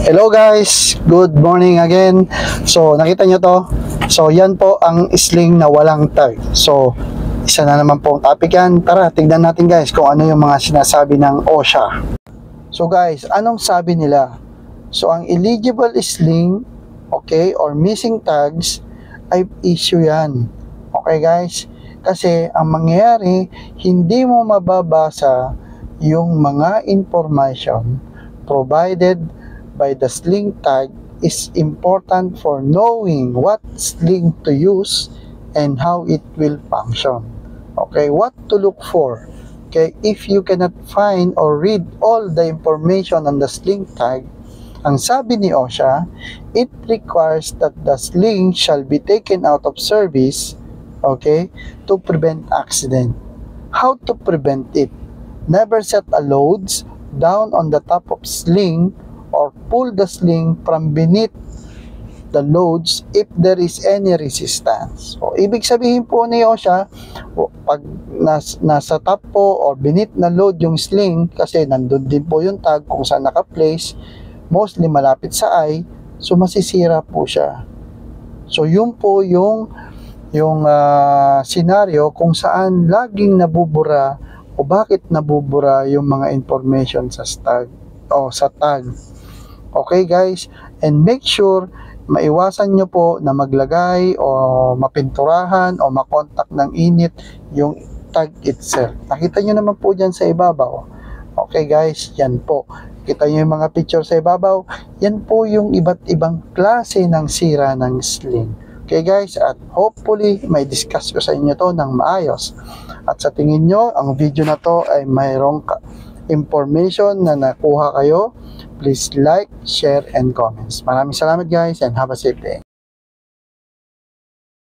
Hello guys, good morning again. So nakita nyo to. So yan po ang sling na walang tag. So isa na naman po ang topic yan. Tara, tignan natin guys kung ano yung mga sinasabi ng OSHA. So guys, anong sabi nila? So ang illegible sling, okay, or missing tags ay issue yan. Okay guys? Kasi ang mangyayari, hindi mo mababasa yung mga information provided by the sling tag is important for knowing what sling to use and how it will function. Okay, what to look for. Okay, if you cannot find or read all the information on the sling tag, ang sabi ni OSHA, it requires that the sling shall be taken out of service, okay, to prevent accident. How to prevent it? Never set a loads down on the top of sling or pull the sling from beneath the loads if there is any resistance. So, ibig sabihin po ni OSHA, pag nasa top po or beneath na load yung sling, kasi nandun din po yung tag kung saan naka-place, mostly malapit sa eye, so masisira po siya. So, yun po yung scenario kung saan laging nabubura o bakit nabubura yung mga information sa tag o sa tag. Okay guys, and make sure maiwasan nyo po na maglagay o mapinturahan o makontak ng init yung tag itself. Nakita nyo naman po dyan sa ibabaw. Okay guys, yan po. Kita nyo yung mga picture sa ibabaw. Yan po yung iba't ibang klase ng sira ng sling. Okay guys, at hopefully may discuss ko sa inyo to ng maayos. At sa tingin nyo, ang video na to ay mayroong information na nakuha kayo, please like, share, and comments. Maraming salamat guys and have a safe day.